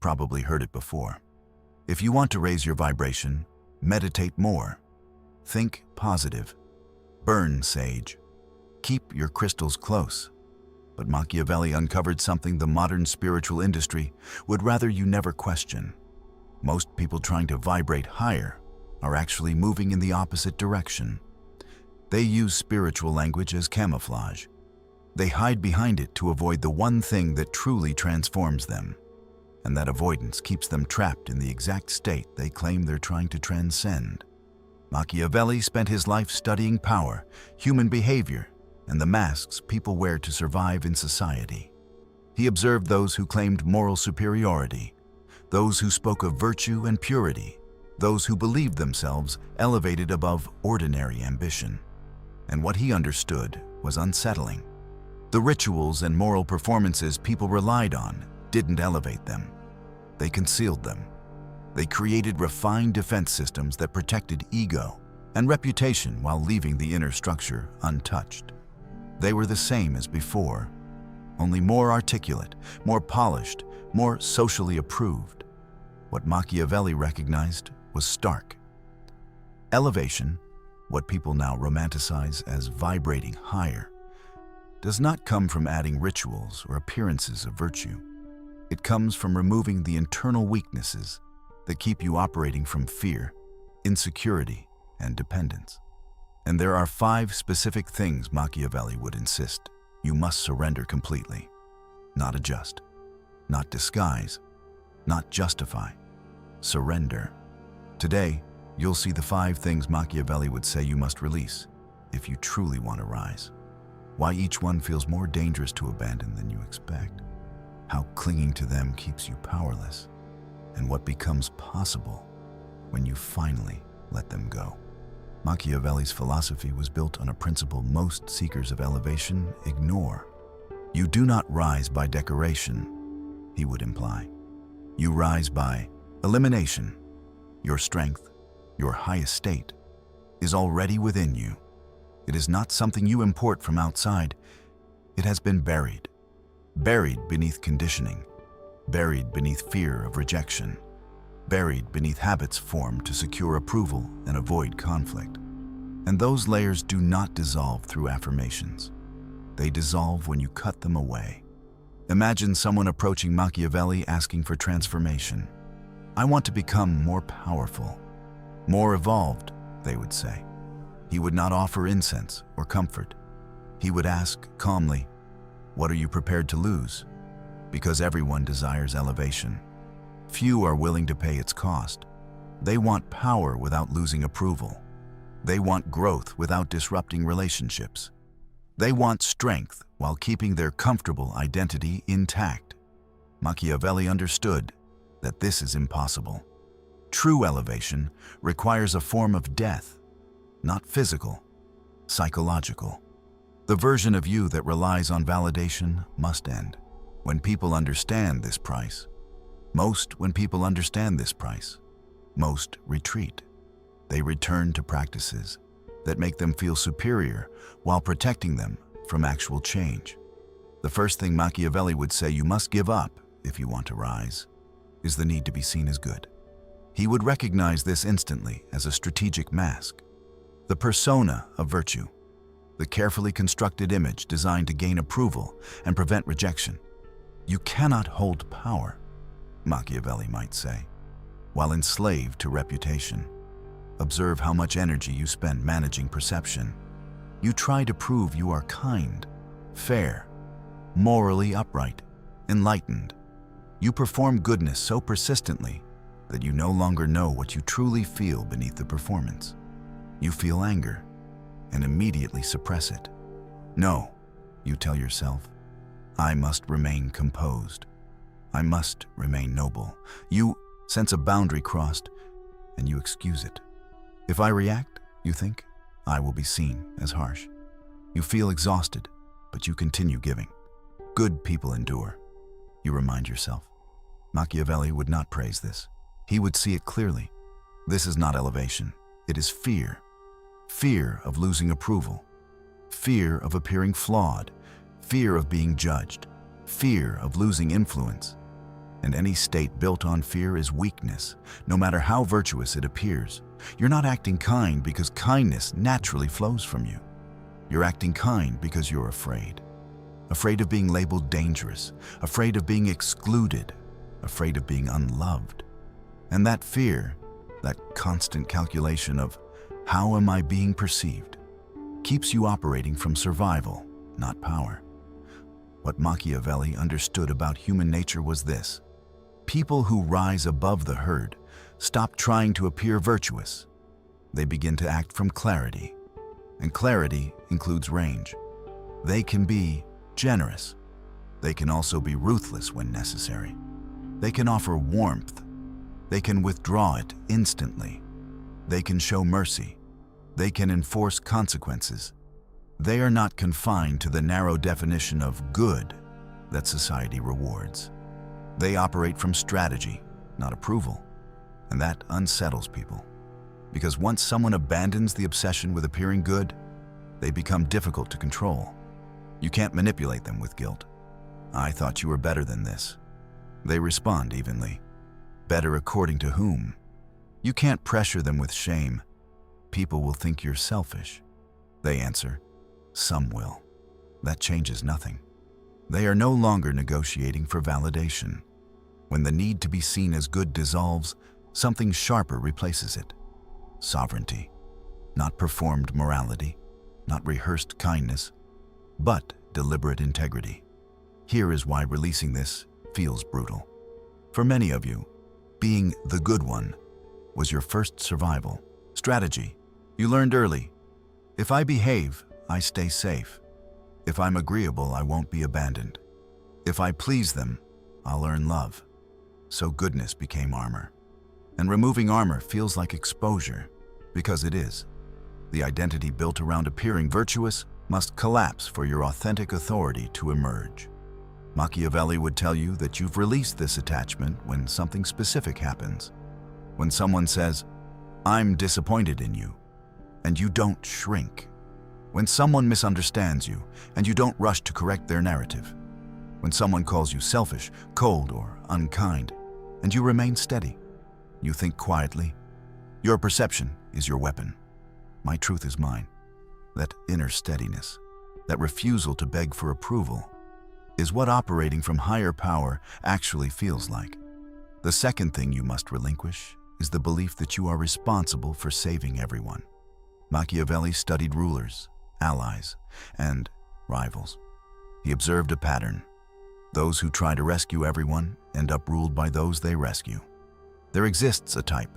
probably heard it before. If you want to raise your vibration, meditate more. Think positive. Burn sage. Keep your crystals close. But Machiavelli uncovered something the modern spiritual industry would rather you never question. Most people trying to vibrate higher are actually moving in the opposite direction. They use spiritual language as camouflage. They hide behind it to avoid the one thing that truly transforms them. And that avoidance keeps them trapped in the exact state they claim they're trying to transcend. Machiavelli spent his life studying power, human behavior, and the masks people wear to survive in society. He observed those who claimed moral superiority, those who spoke of virtue and purity, those who believed themselves elevated above ordinary ambition. And what he understood was unsettling. The rituals and moral performances people relied on didn't elevate them. They concealed them. They created refined defense systems that protected ego and reputation while leaving the inner structure untouched. They were the same as before, only more articulate, more polished, more socially approved. What Machiavelli recognized was stark. Elevation, what people now romanticize as vibrating higher, does not come from adding rituals or appearances of virtue. It comes from removing the internal weaknesses that keep you operating from fear, insecurity, and dependence. And there are 5 specific things Machiavelli would insist you must surrender completely. Not adjust, not disguise, not justify. Surrender. Today, you'll see the 5 things Machiavelli would say you must release if you truly want to rise. Why each one feels more dangerous to abandon than you expect. How clinging to them keeps you powerless. And what becomes possible when you finally let them go. Machiavelli's philosophy was built on a principle most seekers of elevation ignore. You do not rise by decoration, he would imply. You rise by elimination. Your strength, your highest state, is already within you. It is not something you import from outside. It has been buried beneath conditioning, buried beneath fear of rejection, buried beneath habits formed to secure approval and avoid conflict. And those layers do not dissolve through affirmations. They dissolve when you cut them away. Imagine someone approaching Machiavelli asking for transformation. I want to become more powerful, more evolved, they would say. He would not offer incense or comfort. He would ask calmly, what are you prepared to lose? Because everyone desires elevation. Few are willing to pay its cost. They want power without losing approval. They want growth without disrupting relationships. They want strength while keeping their comfortable identity intact. Machiavelli understood that this is impossible. True elevation requires a form of death, not physical, psychological. The version of you that relies on validation must end. When people understand this price, most retreat. They return to practices that make them feel superior while protecting them from actual change. The first thing Machiavelli would say you must give up if you want to rise is the need to be seen as good. He would recognize this instantly as a strategic mask, the persona of virtue, the carefully constructed image designed to gain approval and prevent rejection. You cannot hold power, Machiavelli might say, while enslaved to reputation. Observe how much energy you spend managing perception. You try to prove you are kind, fair, morally upright, enlightened. You perform goodness so persistently that you no longer know what you truly feel beneath the performance. You feel anger and immediately suppress it. No, you tell yourself, I must remain composed. I must remain noble. You sense a boundary crossed and you excuse it. If I react, you think, I will be seen as harsh. You feel exhausted, but you continue giving. Good people endure, you remind yourself. Machiavelli would not praise this. He would see it clearly. This is not elevation. It is fear. Fear of losing approval. Fear of appearing flawed. Fear of being judged. Fear of losing influence. And any state built on fear is weakness, no matter how virtuous it appears. You're not acting kind because kindness naturally flows from you. You're acting kind because you're afraid. Afraid of being labeled dangerous, afraid of being excluded, afraid of being unloved. And that fear, that constant calculation of how am I being perceived, keeps you operating from survival, not power. What Machiavelli understood about human nature was this: people who rise above the herd stop trying to appear virtuous. They begin to act from clarity, and clarity includes range. They can be generous. They can also be ruthless when necessary. They can offer warmth. They can withdraw it instantly. They can show mercy. They can enforce consequences. They are not confined to the narrow definition of good that society rewards. They operate from strategy, not approval. And that unsettles people. Because once someone abandons the obsession with appearing good, they become difficult to control. You can't manipulate them with guilt. I thought you were better than this. They respond evenly. Better according to whom? You can't pressure them with shame. People will think you're selfish. They answer, some will. That changes nothing. They are no longer negotiating for validation. When the need to be seen as good dissolves, something sharper replaces it. Sovereignty. Not performed morality, not rehearsed kindness, but deliberate integrity. Here is why releasing this feels brutal. For many of you, being the good one was your first survival strategy. You learned early, if I behave, I stay safe. If I'm agreeable, I won't be abandoned. If I please them, I'll earn love. So goodness became armor. And removing armor feels like exposure, because it is. The identity built around appearing virtuous must collapse for your authentic authority to emerge. Machiavelli would tell you that you've released this attachment when something specific happens. When someone says, I'm disappointed in you, and you don't shrink. When someone misunderstands you, and you don't rush to correct their narrative. When someone calls you selfish, cold, or unkind, and you remain steady. You think quietly. Your perception is your weapon. My truth is mine. That inner steadiness, that refusal to beg for approval, is what operating from higher power actually feels like. The second thing you must relinquish is the belief that you are responsible for saving everyone. Machiavelli studied rulers, allies, and rivals. He observed a pattern. Those who try to rescue everyone end up ruled by those they rescue. There exists a type,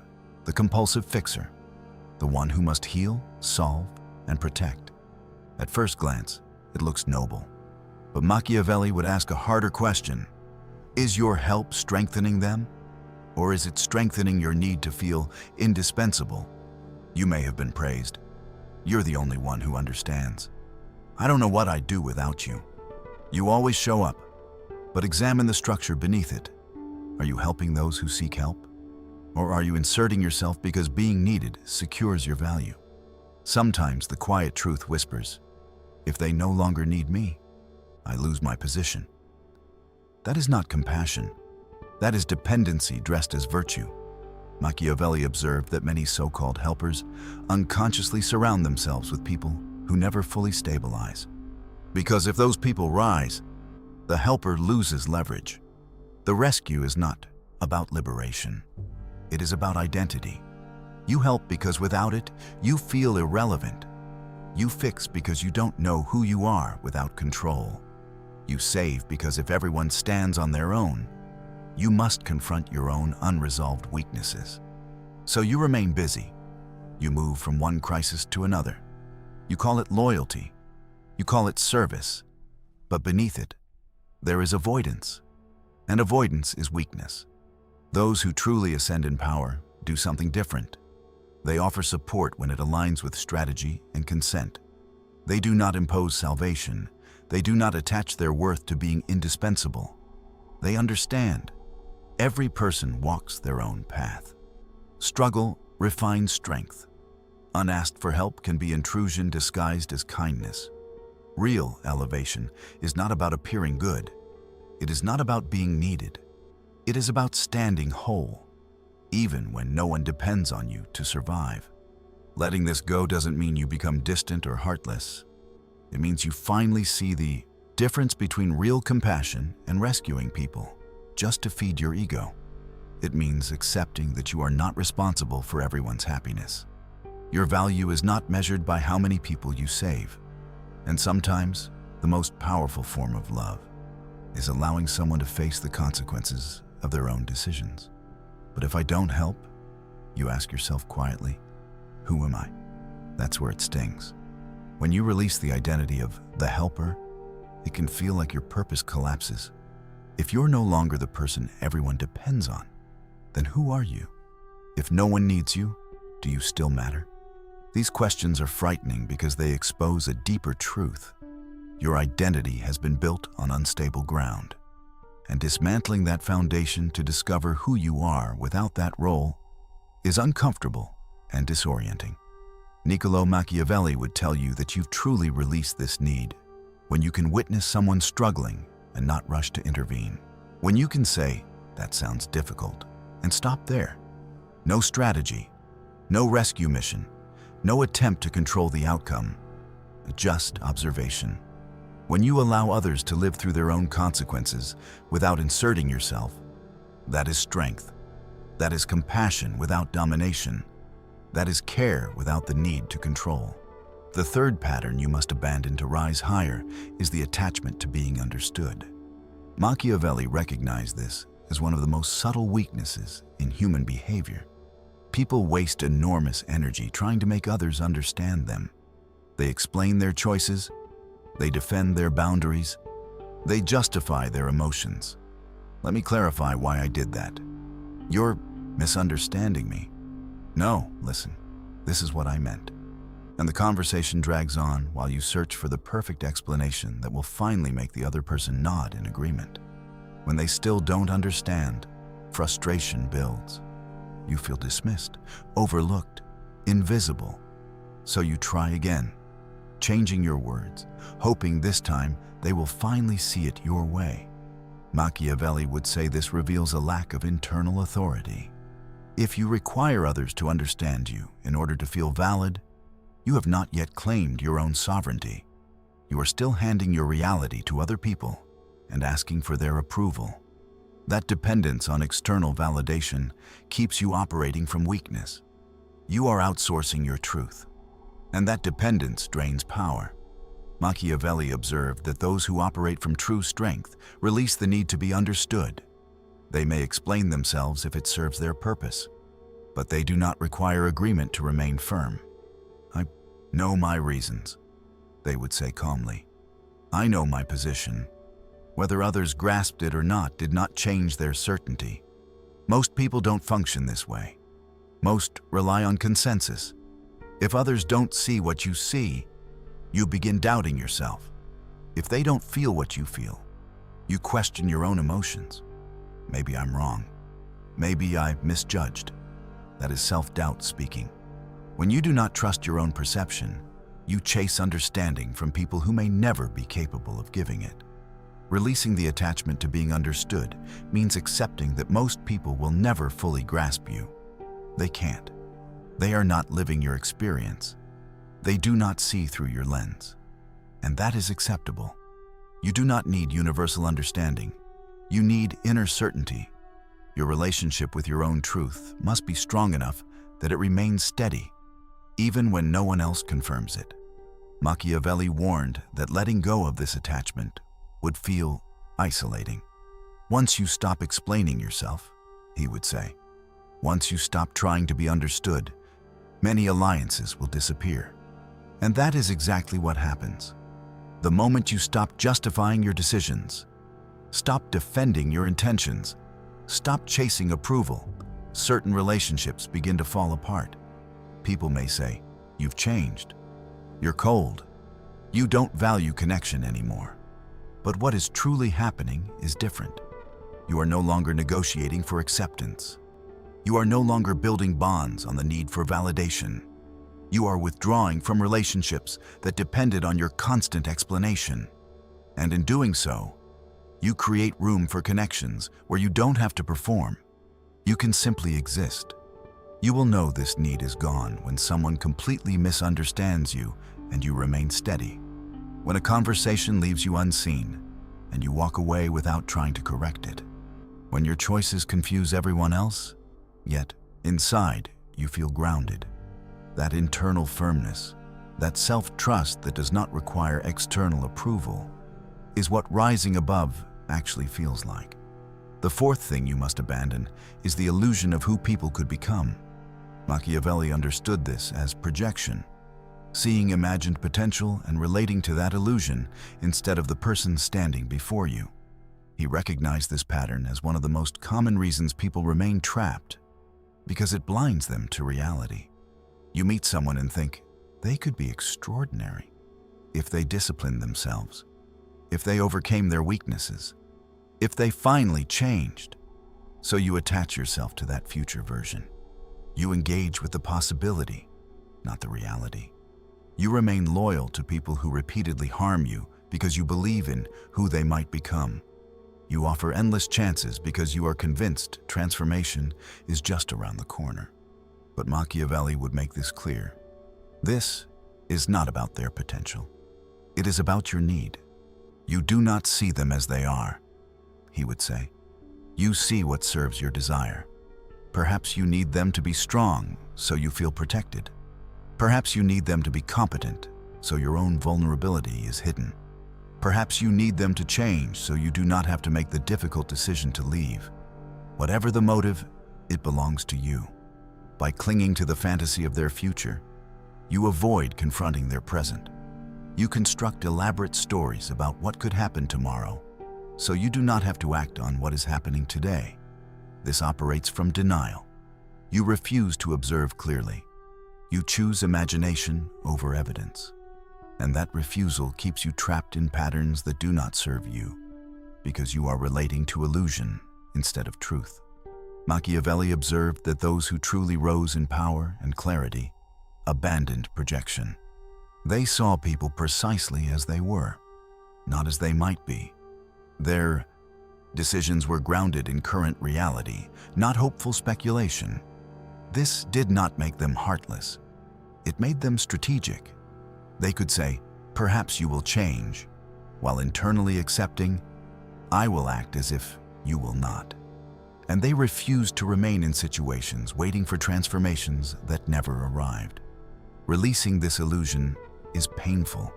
the compulsive fixer, the one who must heal, solve, and protect. At first glance, it looks noble. But Machiavelli would ask a harder question. Is your help strengthening them? Or is it strengthening your need to feel indispensable? You may have been praised. You're the only one who understands. I don't know what I'd do without you. You always show up, but examine the structure beneath it. Are you helping those who seek help? Or are you inserting yourself because being needed secures your value? Sometimes the quiet truth whispers, if they no longer need me, I lose my position. That is not compassion. That is dependency dressed as virtue. Machiavelli observed that many so-called helpers unconsciously surround themselves with people who never fully stabilize. Because if those people rise, the helper loses leverage. The rescue is not about liberation. It is about identity. You help because without it, you feel irrelevant. You fix because you don't know who you are without control. You save because if everyone stands on their own, you must confront your own unresolved weaknesses. So you remain busy. You move from one crisis to another. You call it loyalty. You call it service. But beneath it, there is avoidance. And avoidance is weakness. Those who truly ascend in power do something different. They offer support when it aligns with strategy and consent. They do not impose salvation. They do not attach their worth to being indispensable. They understand. Every person walks their own path. Struggle refines strength. Unasked for help can be intrusion disguised as kindness. Real elevation is not about appearing good. It is not about being needed. It is about standing whole, even when no one depends on you to survive. Letting this go doesn't mean you become distant or heartless. It means you finally see the difference between real compassion and rescuing people just to feed your ego. It means accepting that you are not responsible for everyone's happiness. Your value is not measured by how many people you save. And sometimes, the most powerful form of love is allowing someone to face the consequences of their own decisions. But if I don't help, you ask yourself quietly, who am I? That's where it stings. When you release the identity of the helper, it can feel like your purpose collapses. If you're no longer the person everyone depends on, then who are you? If no one needs you, do you still matter? These questions are frightening because they expose a deeper truth. Your identity has been built on unstable ground, and dismantling that foundation to discover who you are without that role is uncomfortable and disorienting. Niccolo Machiavelli would tell you that you've truly released this need when you can witness someone struggling and not rush to intervene. When you can say, "That sounds difficult," and stop there. No strategy, no rescue mission, no attempt to control the outcome, just observation. When you allow others to live through their own consequences without inserting yourself, that is strength. That is compassion without domination. That is care without the need to control. The third pattern you must abandon to rise higher is the attachment to being understood. Machiavelli recognized this as one of the most subtle weaknesses in human behavior. People waste enormous energy trying to make others understand them. They explain their choices, they defend their boundaries, they justify their emotions. Let me clarify why I did that. You're misunderstanding me. No, listen, this is what I meant. And the conversation drags on while you search for the perfect explanation that will finally make the other person nod in agreement. When they still don't understand, frustration builds. You feel dismissed, overlooked, invisible. So you try again, changing your words, hoping this time they will finally see it your way. Machiavelli would say this reveals a lack of internal authority. If you require others to understand you in order to feel valid, you have not yet claimed your own sovereignty. You are still handing your reality to other people and asking for their approval. That dependence on external validation keeps you operating from weakness. You are outsourcing your truth, and that dependence drains power. Machiavelli observed that those who operate from true strength release the need to be understood. They may explain themselves if it serves their purpose, but they do not require agreement to remain firm. "I know my reasons," they would say calmly. "I know my position." Whether others grasped it or not did not change their certainty. Most people don't function this way. Most rely on consensus. If others don't see what you see, you begin doubting yourself. If they don't feel what you feel, you question your own emotions. Maybe I'm wrong. Maybe I misjudged. That is self-doubt speaking. When you do not trust your own perception, you chase understanding from people who may never be capable of giving it. Releasing the attachment to being understood means accepting that most people will never fully grasp you. They can't. They are not living your experience. They do not see through your lens. And that is acceptable. You do not need universal understanding. You need inner certainty. Your relationship with your own truth must be strong enough that it remains steady, even when no one else confirms it. Machiavelli warned that letting go of this attachment would feel isolating. Once you stop explaining yourself, he would say, once you stop trying to be understood, many alliances will disappear. And that is exactly what happens. The moment you stop justifying your decisions, stop defending your intentions, stop chasing approval, certain relationships begin to fall apart. People may say, "You've changed. You're cold. You don't value connection anymore." But what is truly happening is different. You are no longer negotiating for acceptance. You are no longer building bonds on the need for validation. You are withdrawing from relationships that depended on your constant explanation. And in doing so, You create room for connections where you don't have to perform. You can simply exist. You will know this need is gone when someone completely misunderstands you and you remain steady. When a conversation leaves you unseen and you walk away without trying to correct it. When your choices confuse everyone else, yet inside you feel grounded. That internal firmness, that self-trust that does not require external approval, is what rising above actually feels like. The fourth thing you must abandon is the illusion of who people could become. Machiavelli understood this as projection, seeing imagined potential and relating to that illusion instead of the person standing before you. He recognized this pattern as one of the most common reasons people remain trapped, because it blinds them to reality. You meet someone and think, they could be extraordinary if they disciplined themselves, if they overcame their weaknesses, if they finally changed. So you attach yourself to that future version. You engage with the possibility, not the reality. You remain loyal to people who repeatedly harm you because you believe in who they might become. You offer endless chances because you are convinced transformation is just around the corner. But Machiavelli would make this clear. This is not about their potential. It is about your need. You do not see them as they are, he would say. You see what serves your desire. Perhaps you need them to be strong, so you feel protected. Perhaps you need them to be competent, so your own vulnerability is hidden. Perhaps you need them to change, so you do not have to make the difficult decision to leave. Whatever the motive, it belongs to you. By clinging to the fantasy of their future, you avoid confronting their present. You construct elaborate stories about what could happen tomorrow, so you do not have to act on what is happening today. This operates from denial. You refuse to observe clearly. You choose imagination over evidence. And that refusal keeps you trapped in patterns that do not serve you, because you are relating to illusion instead of truth. Machiavelli observed that those who truly rose in power and clarity abandoned projection. They saw people precisely as they were, not as they might be. Their decisions were grounded in current reality, not hopeful speculation. This did not make them heartless. It made them strategic. They could say, perhaps you will change, while internally accepting, I will act as if you will not. And they refused to remain in situations waiting for transformations that never arrived. Releasing this illusion is painful.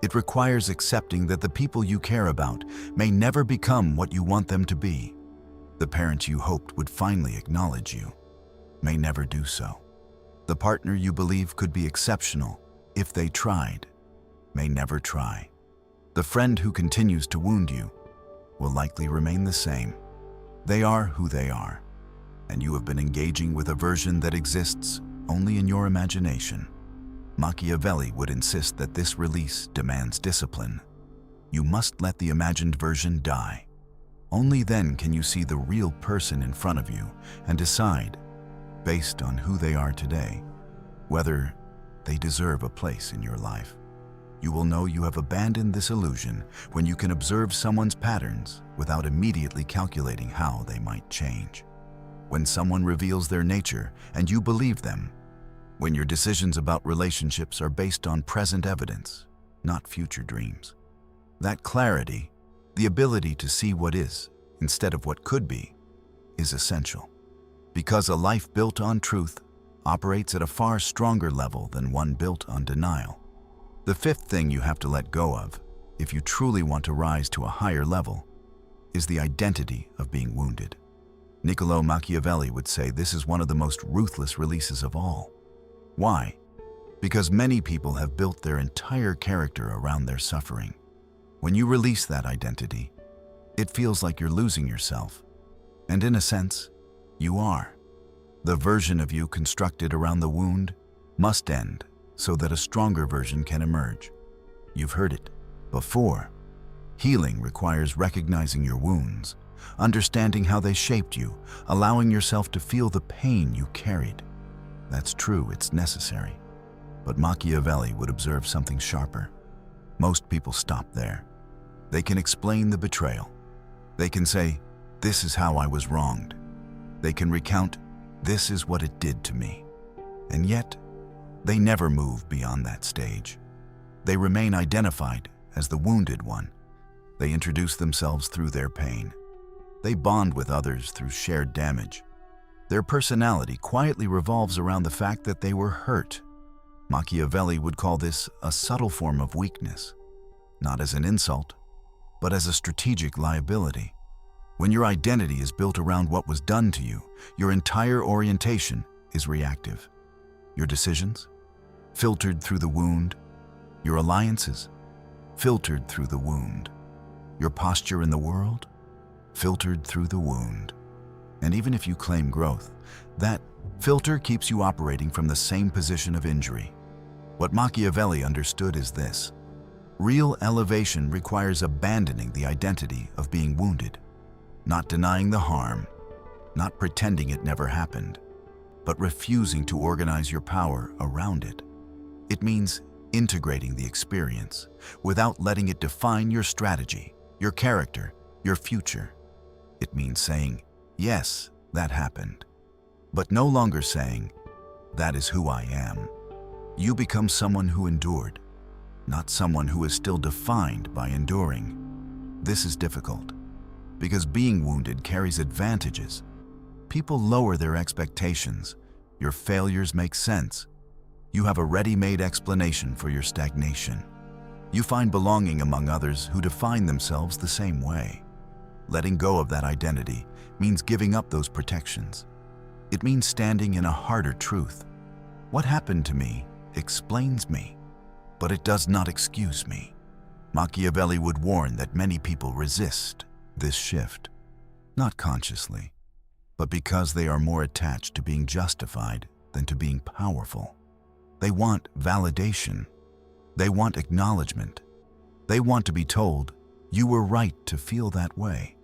It requires accepting that the people you care about may never become what you want them to be. The parent you hoped would finally acknowledge you may never do so. The partner you believe could be exceptional if they tried may never try. The friend who continues to wound you will likely remain the same. They are who they are, and you have been engaging with a version that exists only in your imagination. Machiavelli would insist that this release demands discipline. You must let the imagined version die. Only then can you see the real person in front of you and decide, based on who they are today, whether they deserve a place in your life. You will know you have abandoned this illusion when you can observe someone's patterns without immediately calculating how they might change. When someone reveals their nature and you believe them. When your decisions about relationships are based on present evidence, not future dreams. That clarity, the ability to see what is instead of what could be, is essential. Because a life built on truth operates at a far stronger level than one built on denial. The fifth thing you have to let go of, if you truly want to rise to a higher level, is the identity of being wounded. Niccolo Machiavelli would say this is one of the most ruthless releases of all. Why? Because many people have built their entire character around their suffering. When you release that identity, it feels like you're losing yourself. And in a sense, you are. The version of you constructed around the wound must end so that a stronger version can emerge. You've heard it before. Healing requires recognizing your wounds, understanding how they shaped you, allowing yourself to feel the pain you carried. That's true, it's necessary. But Machiavelli would observe something sharper. Most people stop there. They can explain the betrayal. They can say, "This is how I was wronged." They can recount, "This is what it did to me." And yet, they never move beyond that stage. They remain identified as the wounded one. They introduce themselves through their pain. They bond with others through shared damage. Their personality quietly revolves around the fact that they were hurt. Machiavelli would call this a subtle form of weakness, not as an insult, but as a strategic liability. When your identity is built around what was done to you, your entire orientation is reactive. Your decisions, filtered through the wound. Your alliances, filtered through the wound. Your posture in the world, filtered through the wound. And even if you claim growth, that filter keeps you operating from the same position of injury. What Machiavelli understood is this: real elevation requires abandoning the identity of being wounded, not denying the harm, not pretending it never happened, but refusing to organize your power around it. It means integrating the experience without letting it define your strategy, your character, your future. It means saying, "Yes, that happened," but no longer saying, "That is who I am." You become someone who endured, not someone who is still defined by enduring. This is difficult, because being wounded carries advantages. People lower their expectations. Your failures make sense. You have a ready-made explanation for your stagnation. You find belonging among others who define themselves the same way. Letting go of that identity means giving up those protections. It means standing in a harder truth. What happened to me explains me, but it does not excuse me. Machiavelli would warn that many people resist this shift, not consciously, but because they are more attached to being justified than to being powerful. They want validation. They want acknowledgement. They want to be told, "You were right to feel that way."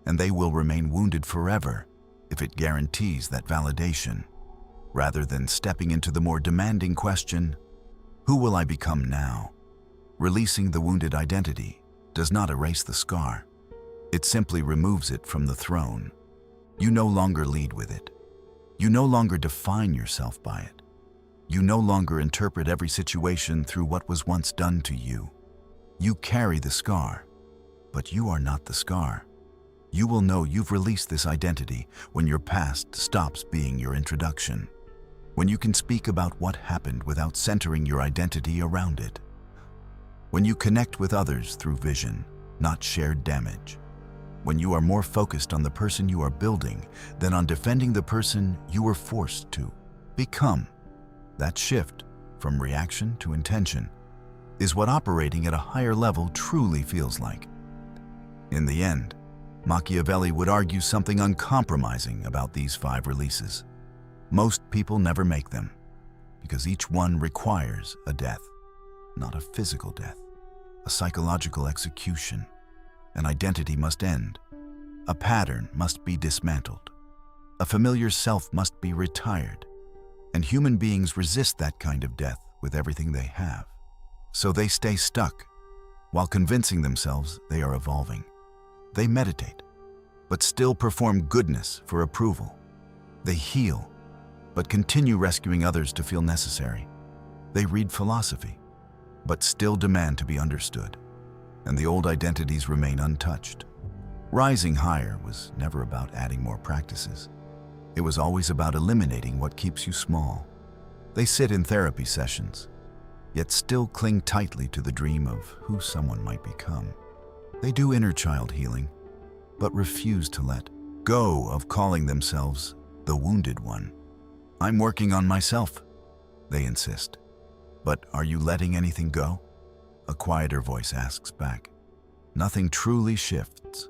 And they will remain wounded forever if it guarantees that validation, rather than stepping into the more demanding question, "Who will I become now?" Releasing the wounded identity does not erase the scar. It simply removes it from the throne. You no longer lead with it. You no longer define yourself by it. You no longer interpret every situation through what was once done to you. You carry the scar, but you are not the scar. You will know you've released this identity when your past stops being your introduction, when you can speak about what happened without centering your identity around it, when you connect with others through vision, not shared damage, when you are more focused on the person you are building than on defending the person you were forced to become. That shift from reaction to intention is what operating at a higher level truly feels like. In the end, Machiavelli would argue something uncompromising about these 5 releases. Most people never make them, because each one requires a death, not a physical death, a psychological execution. An identity must end. A pattern must be dismantled. A familiar self must be retired. And human beings resist that kind of death with everything they have. So they stay stuck, while convincing themselves they are evolving. They meditate, but still perform goodness for approval. They heal, but continue rescuing others to feel necessary. They read philosophy, but still demand to be understood. And the old identities remain untouched. Rising higher was never about adding more practices. It was always about eliminating what keeps you small. They sit in therapy sessions, yet still cling tightly to the dream of who someone might become. They do inner child healing, but refuse to let go of calling themselves the wounded one. "I'm working on myself," they insist. "But are you letting anything go?" A quieter voice asks back. Nothing truly shifts,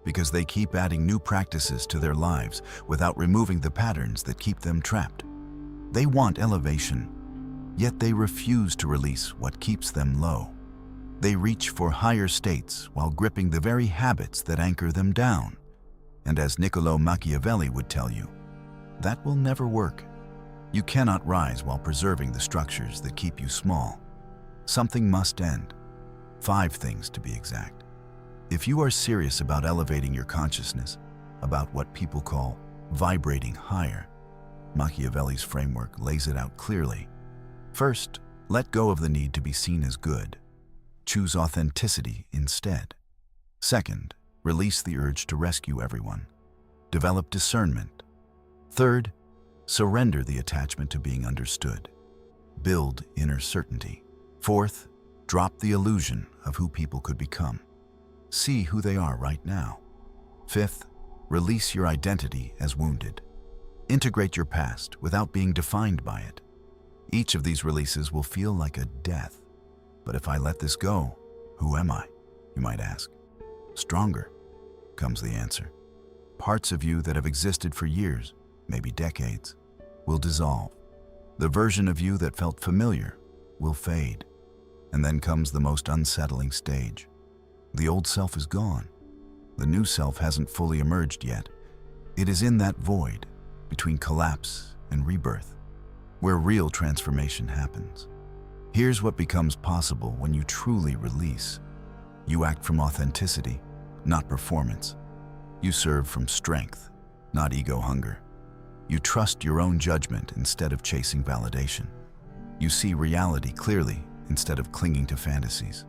because they keep adding new practices to their lives without removing the patterns that keep them trapped. They want elevation, yet they refuse to release what keeps them low. They reach for higher states while gripping the very habits that anchor them down. And as Niccolo Machiavelli would tell you, that will never work. You cannot rise while preserving the structures that keep you small. Something must end. 5 things to be exact. If you are serious about elevating your consciousness, about what people call vibrating higher, Machiavelli's framework lays it out clearly. First, let go of the need to be seen as good. Choose authenticity instead. Second, release the urge to rescue everyone. Develop discernment. Third, surrender the attachment to being understood. Build inner certainty. Fourth, drop the illusion of who people could become. See who they are right now. Fifth, release your identity as wounded. Integrate your past without being defined by it. Each of these releases will feel like a death. But if I let this go, who am I? You might ask. Stronger, comes the answer. Parts of you that have existed for years, maybe decades, will dissolve. The version of you that felt familiar will fade. And then comes the most unsettling stage. The old self is gone. The new self hasn't fully emerged yet. It is in that void between collapse and rebirth where real transformation happens. Here's what becomes possible when you truly release. You act from authenticity, not performance. You serve from strength, not ego hunger. You trust your own judgment instead of chasing validation. You see reality clearly instead of clinging to fantasies.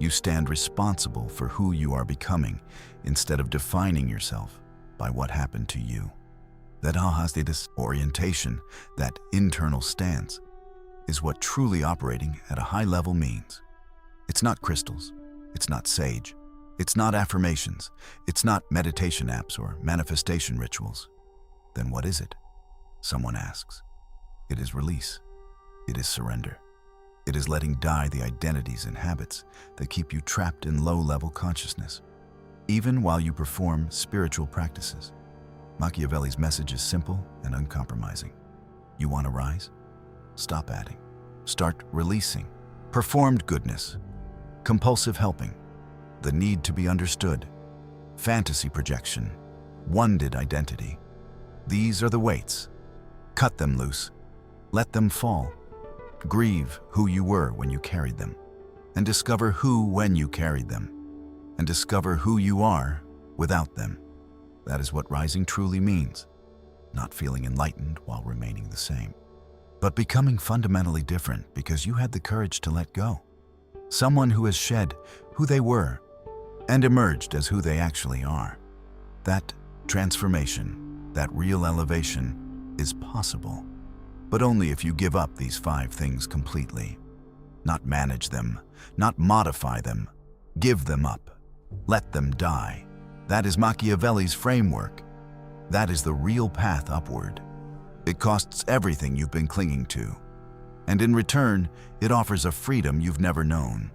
You stand responsible for who you are becoming instead of defining yourself by what happened to you. That orientation, that internal stance, is what truly operating at a high level means. It's not crystals, it's not sage, it's not affirmations, it's not meditation apps or manifestation rituals. Then what is it? Someone asks. It is release. It is surrender. It is letting die the identities and habits that keep you trapped in low-level consciousness, even while you perform spiritual practices. Machiavelli's message is simple and uncompromising. You want to rise? Stop adding. Start releasing. Performed goodness, compulsive helping, the need to be understood, fantasy projection, wounded identity. These are the weights. Cut them loose. Let them fall. Grieve who you were when you carried them, and discover who when you carried them, and discover who you are without them. That is what rising truly means. Not feeling enlightened while remaining the same, but becoming fundamentally different because you had the courage to let go. Someone who has shed who they were and emerged as who they actually are. That transformation, that real elevation is possible, but only if you give up these 5 things completely. Not manage them, not modify them. Give them up. Let them die. That is Machiavelli's framework. That is the real path upward. It costs everything you've been clinging to, and in return, it offers a freedom you've never known.